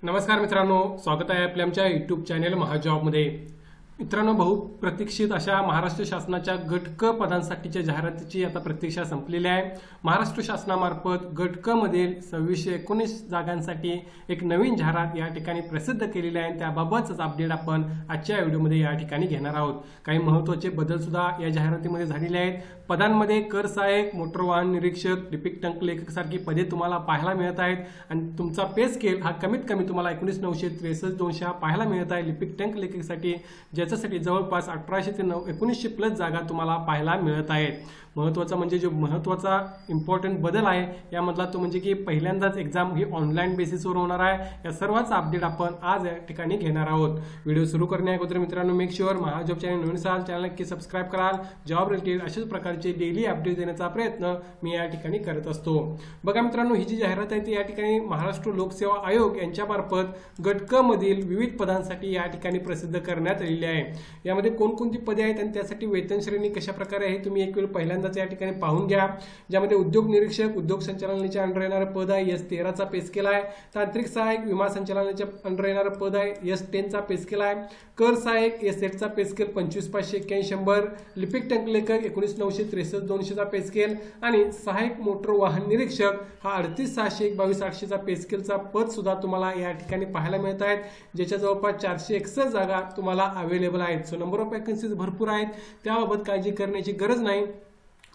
नमस्कार मित्रांनो, स्वागत आहे आपल्या आमच्या यूट्यूब चॅनेल महाजॉबमध्ये। मित्रांनो, बहुप्रतीक्षित अशा महाराष्ट्र शासनाच्या गट क पदांसाठीच्या जाहिरातीची आता प्रतीक्षा संपलेली आहे। महाराष्ट्र शासनामार्फत गट क मधील 2619 जागांसाठी एक नवीन जाहिरात या ठिकाणी प्रसिद्ध केलेली आहे। त्याबाबतच अपडेट आपण आजच्या व्हिडिओमध्ये या ठिकाणी घेणार आहोत। काही महत्त्वाचे बदल सुद्धा या जाहिरातीमध्ये झालेले आहेत। पदांमध्ये कर सहाय्यक, मोटर वाहन निरीक्षक, लिपिक टंक लेखक सारखी पदे तुम्हाला पाहायला मिळत आहेत आणि तुमचा पे स्केल हा कमीत कमी तुम्हाला 19,963 पाहायला मिळत आहे। लिपिक टंक लेखकसाठी ज्याच्यासाठी जवळपास 1800 ते 1900 प्लस जागा तुम्हाला पाहायला मिळत आहेत। महत्त्वाचा म्हणजे जो महत्त्वाचा इम्पॉर्टंट बदल आहे यामधला तो म्हणजे की पहिल्यांदाच एक्झाम ही ऑनलाईन बेसिसवर होणार आहे। या सर्वांचा अपडेट आपण आज या ठिकाणी घेणार आहोत। व्हिडिओ सुरू करण्याअगोदर मित्रांनो, मेक शुअर महाजॉब चॅनल नवीन असाल चॅनल नक्की सबस्क्राईब कराल। जॉब रिलेटेड अशाच प्रकारचे डेली अपडेट देण्याचा प्रयत्न मी या ठिकाणी करत असतो। बघा मित्रांनो, ही जी जाहिरात आहे ती या ठिकाणी महाराष्ट्र लोकसेवा आयोग यांच्यामार्फत गट क मधील विविध पदांसाठी या ठिकाणी प्रसिद्ध करण्यात आलेली आहे। यामध्ये कोणकोणती पदे आहेत आणि त्यासाठी वेतन श्रेणी कशा प्रकारे आहे तुम्ही एक वेळ पहिल्यांदाच या ठिकाणी पाहून घ्या। ज्यामध्ये उद्योग निरीक्षक, उद्योग संचालनाच्या अंडर येणारे पद आहे, S13 चा पे स्केल आहे। तांत्रिक सहाय्यक, विमा संचालनाच्या अंडर येणारे पद आहे, S10 चा पे स्केल आहे। कर सहाय्यक, S8 चा पे स्केल 25,581,100। लिपिक टंक लेखक 19,963 चा पे स्केल आणि सहाय्यक मोटर वाहन निरीक्षक हा 38,622,800 चा पे स्केलचा पद सुद्धा तुम्हाला या ठिकाणी पाहायला मिळत आहेत, ज्याच्या जवळपास 461 जागा तुम्हाला अवेलेबल आहेत। सो नंबर ऑफ वॅकन्सीज भरपूर आहेत, त्याबाबत काळजी करण्याची गरज नाही।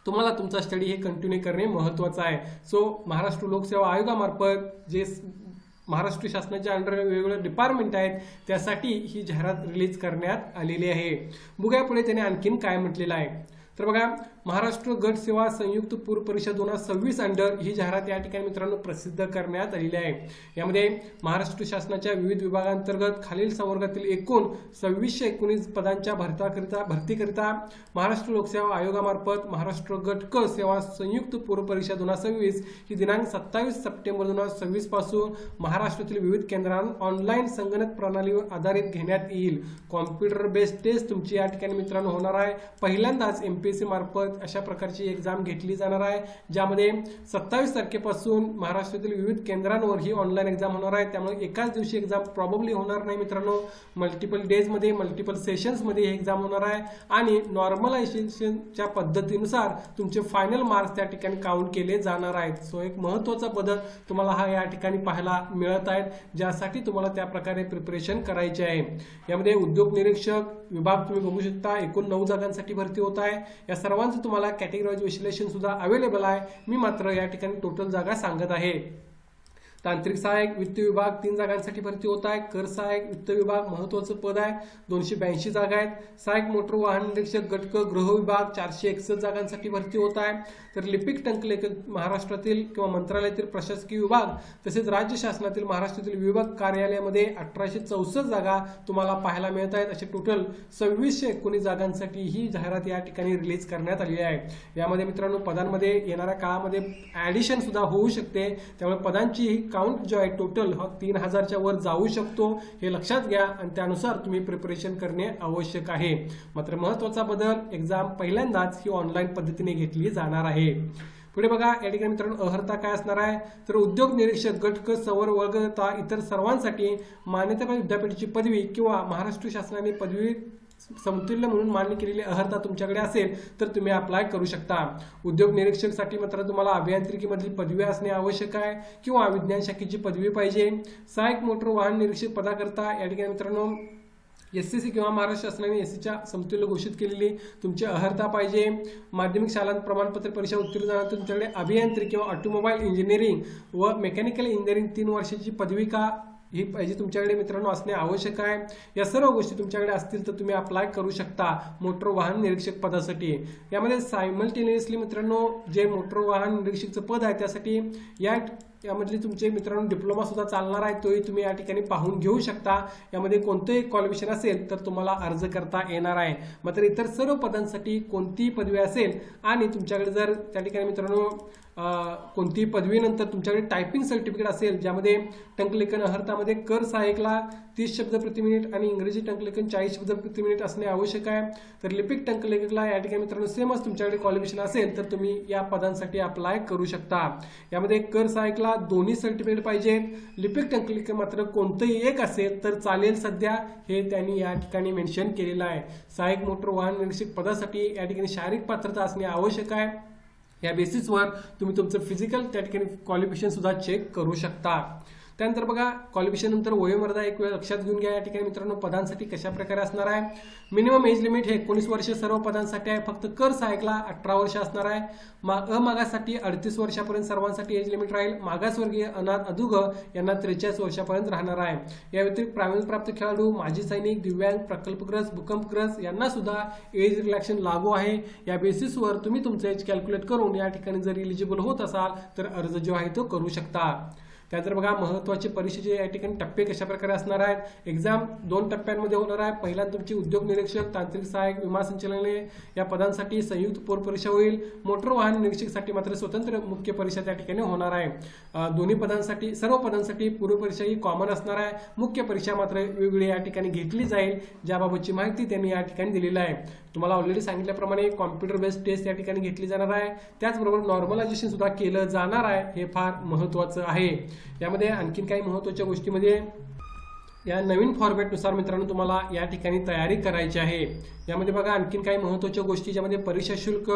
तुम्हाला तुमचा स्टडी हे कंटिन्यू करणे महत्त्वाचं आहे। सो महाराष्ट्र लोकसेवा आयोगामार्फत जे महाराष्ट्र शासनाच्या अंडर वेगवेगळे डिपार्टमेंट आहेत त्यासाठी ही जाहिरात रिलीज करण्यात आलेली आहे। बघूया पुढे त्याने आणखीन काय म्हटलेलं आहे। तर बघा, महाराष्ट्र गट सेवा संयुक्त पूर्व परीक्षा 2026 अंडर ही जाहिरात या ठिकाणी मित्रांनो प्रसिद्ध करण्यात आलेली आहे। यामध्ये महाराष्ट्र शासनाच्या विविध विभागांतर्गत खालील संवर्गातील एकूण 2619 पदांच्या भरतीकरिता महाराष्ट्र लोकसेवा आयोगामार्फत महाराष्ट्र गट क सेवा संयुक्त पूर्व परीक्षा 2026 ही दिनांक 27 सप्टेंबर 2026 पासून महाराष्ट्रातील विविध केंद्रांवर ऑनलाईन संगणक प्रणालीवर आधारित घेण्यात येईल। कॉम्प्युटर बेस्ड टेस्ट तुमची या ठिकाणी मित्रांनो होणार आहे। पहिल्यांदाच MPSC मार्फत अशा प्रकारची एक्झाम घेतली जाणार आहे, ज्यामध्ये 27 तारखेपासून महाराष्ट्रातील विविध केंद्रांवर ही ऑनलाईन एक्झाम होणार आहे। त्यामुळे एकाच दिवशी एक्झाम प्रॉब्ली होणार नाही मित्रांनो, मल्टिपल डेज मध्ये मल्टिपल सेशन्स मध्ये ही एक्झाम होणार आहे आणि नॉर्मलायझेशनच्या पद्धतीनुसार तुमचे फायनल मार्क्स त्या ठिकाणी काउंट केले जाणार आहेत। सो एक महत्त्वाचा बदल तुम्हाला हा या ठिकाणी पाहायला मिळत आहे, ज्यासाठी तुम्हाला त्या प्रकारे प्रिपरेशन करायचे आहे। यामध्ये उद्योग निरीक्षक विभाग तुम्ही बघू शकता, एकूण 9 जागांसाठी भरती होत आहे। या सर्वांचं तुम्हाला कॅटेगरी वाईज विश्लेषण सुद्धा अवेलेबल आहे। मी मात्र या ठिकाणी टोटल जागा सांगत आहे। तांत्रिक सहाय्यक वित्त विभाग 3 जागांसाठी भरती होत आहे। कर सहाय्यक वित्त विभाग महत्त्वाचं पद आहे, 282 जागा आहेत। सहाय्यक मोटर वाहन निरीक्षक गट क गृह विभाग 461 जागांसाठी भरती होत आहे। तर लिपिक टंक लेखक महाराष्ट्रातील किंवा मंत्रालयातील प्रशासकीय विभाग तसेच राज्य शासनातील महाराष्ट्रातील विभाग कार्यालयामध्ये 1864 जागा तुम्हाला पाहायला मिळत आहेत। असे टोटल 2619 जागांसाठी ही जाहिरात या ठिकाणी रिलीज करण्यात आलेली आहे। यामध्ये मित्रांनो पदांमध्ये येणाऱ्या काळामध्ये ऍडिशन सुद्धा होऊ शकते, त्यामुळे पदांची काउंट जो आहे टोटल 3000च्या वर जाऊ शकतो, हे लक्षात घ्या आणि त्यानुसार तुम्ही प्रिपरेशन करणे आवश्यक आहे। मात्र महत्त्वाचा बदल, एक्झाम पहिल्यांदाच ही ऑनलाईन पद्धतीने घेतली जाणार आहे। पुढे बघा, या ठिकाणी मित्रांनो अर्हता काय असणार आहे, तर उद्योग निरीक्षक गट क सवर वगळता इतर सर्वांसाठी मान्यताप्राप्त विद्यापीठाची पदवी किंवा महाराष्ट्र शासनाने पदवी समतुल्य म्हणून मान्य केलेली अर्हता तुमच्याकडे असेल तर तुम्ही अप्लाय करू शकता। उद्योग निरीक्षक साठी मात्र तुम्हाला अभियांत्रिकीमधली पदवी असणे आवश्यक आहे किंवा विज्ञान शाखेची पदवी पाहिजे। सहाय्यक मोटर वाहन निरीक्षक पदाकरता या ठिकाणी मित्रांनो SCC किंवा महाराष्ट्र शासनाने SCच्या समतुल्य घोषित केलेली तुमची अर्हता पाहिजे। माध्यमिक शालांत प्रमाणपत्र परीक्षा उत्तीर्ण झाल्यानंतर तुमच्याकडे अभियांत्रिकी किंवा ऑटोमोबाईल इंजिनिअरिंग व मेकॅनिकल इंजिनिअरिंग 3 वर्षाची पदविका ही पाहिजे तुमच्याकडे मित्रांनो असणे आवश्यक आहे। या सर्व गोष्टी तुमच्याकडे असतील तर तुम्ही अप्लाय करू शकता मोटर वाहन निरीक्षक पदासाठी। यामध्ये सायमल्टेनियसली मित्रांनो जे मोटर वाहन निरीक्षकचं पद आहे त्यासाठी यामधली तुमचे मित्रांनो डिप्लोमा सुद्धा चालणार आहे, तोही तुम्ही या ठिकाणी पाहून घेऊ शकता। यामध्ये कोणतेही क्वालिफिकेशन असेल तर तुम्हाला अर्ज करता येणार आहे। मात्र इतर सर्व पदांसाठी कोणतीही पदवी असेल आणि तुमच्याकडे जर त्या ठिकाणी मित्रांनो कोणती पदवीनंतर तुमच्याकडे टायपिंग सर्टिफिकेट असेल ज्यामध्ये टंकलेखन अहर्तामध्ये कर सहाय्यकला 30 शब्द प्रति मिनिट आणि इंग्रजी टंकलेखन 40 शब्द प्रति मिनिट असणे आवश्यक आहे। तर लिपिक टंकलेखकला या ठिकाणी मित्रांनो सेमच तुमच्याकडे क्वालिफिकेशन असेल तर तुम्ही या पदांसाठी अप्लाय करू शकता। यामध्ये कर सहाय्यकला दोन्ही सर्टिफिकेट पाहिजेत, लिपिक टंकलेखक मात्र कोणतंही एक असेल तर चालेल सध्या, हे त्यांनी या ठिकाणी मेन्शन केलेलं आहे। सहाय्यक मोटर वाहन निरीक्षक पदासाठी या ठिकाणी शारीरिक पात्रता असणे आवश्यक आहे। या बेसिसवर तुम्ही तुमचं फिजिकल त्या ठिकाणी क्वालिफिकेशन सुद्धा चेक करू शकता। त्यानंतर बघा क्वालिफिकेशन नंतर वयोमर्यादा एक वेळ लक्षात घेऊन घ्या। या ठिकाणी मित्रांनो पदांसाठी कशा प्रकारे असणार आहे, मिनिमम एज लिमिट हे 19 वर्ष सर्व पदांसाठी आहे, फक्त कर सहाय्यकला 18 वर्ष असणार आहे। अमागासाठी 38 वर्षापर्यंत सर्वांसाठी एज लिमिट राहील, मागासवर्गीय अनाथ अधुग यांना 43 वर्षापर्यंत राहणार आहे। या व्यतिरिक्त प्रावीण्य प्राप्त खेळाडू, माजी सैनिक, दिव्यांग, प्रकल्पग्रस्त, भूकंपग्रस्त यांना सुद्धा एज रिलॅक्शन लागू आहे। या बेसिसवर तुम्ही तुमचं एज कॅल्क्युलेट करून या ठिकाणी जर इलिजिबल होत असाल तर अर्ज जो आहे तो करू शकता। त्यानंतर बघा महत्त्वाचे परीक्षेचे या ठिकाणी टप्पे कशा प्रकारे असणार आहेत। एक्झाम 2 टप्प्यांमध्ये होणार आहे। पहिल्यांदा तुमची उद्योग निरीक्षक, तांत्रिक सहाय्यक, विमा संचालनालय या पदांसाठी संयुक्त पोटपरीक्षा होईल। मोटर वाहन निरीक्षकसाठी मात्र स्वतंत्र मुख्य परीक्षा त्या ठिकाणी होणार आहे। दोन्ही पदांसाठी सर्व पदांसाठी पूर्व परीक्षा ही कॉमन असणार आहे, मुख्य परीक्षा मात्र वेगवेगळी या ठिकाणी घेतली जाईल, ज्याबाबतची माहिती त्यांनी या ठिकाणी दिलेली आहे। तुम्हाला ऑलरेडी सांगितल्याप्रमाणे कॉम्प्युटर बेस्ड टेस्ट या ठिकाणी घेतली जाणार आहे, त्याचबरोबर नॉर्मलायझेशन सुद्धा केलं जाणार आहे, हे फार महत्त्वाचं आहे। यामध्ये आणखीन काही महत्त्वाच्या गोष्टीमध्ये या नवीन फॉर्मॅटनुसार मित्रांनो तुम्हाला या ठिकाणी तयारी करायची आहे। यामध्ये बघा आणखीन काही महत्त्वाच्या गोष्टी, ज्यामध्ये परीक्षा शुल्क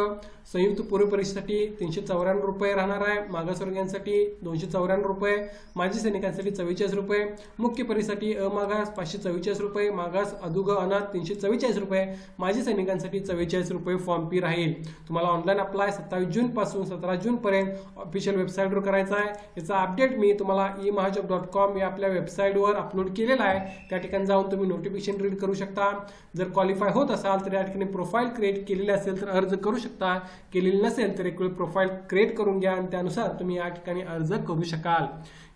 संयुक्त पूर्व परीक्षेसाठी 394 रुपये राहणार आहे, मागासवर्गीयांसाठी 294 रुपये, माजी सैनिकांसाठी 44 रुपये, मुख्य परीक्षेसाठी अमागास 544 रुपये, मागास अधुग अनाथ 344 रुपये, माजी सैनिकांसाठी 44 रुपये फॉर्म फी राहील। तुम्हाला ऑनलाईन अप्लाय 27 जून पासून 17 जून पर्यंत ऑफिशियल वेबसाईटवर करायचा आहे। याचा अपडेट मी तुम्हाला emahajobcom या आपल्या वेबसाईटवर अपलोड केलेला आहे, त्या ठिकाणी जाऊन तुम्ही नोटिफिकेशन रीड करू शकता। जर क्वालिफाय होत असाल तर या ठिकाणी प्रोफाईल क्रिएट केलेली असेल तर अर्ज करू शकता, केलेली नसेल तर एक वेळ प्रोफाईल क्रिएट करून घ्या आणि त्यानुसार तुम्ही या ठिकाणी अर्ज करू शकाल।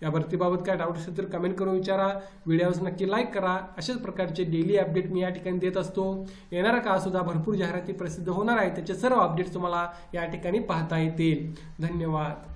या भरतीबाबत काय डाऊट असेल तर कमेंट करून विचारा, व्हिडिओज नक्की लाईक करा। अशाच प्रकारचे डेली अपडेट मी या ठिकाणी देत असतो। येणारा काळ सुद्धा भरपूर जाहिराती प्रसिद्ध होणार आहे, त्याचे सर्व अपडेट्स तुम्हाला या ठिकाणी पाहता येतील। धन्यवाद।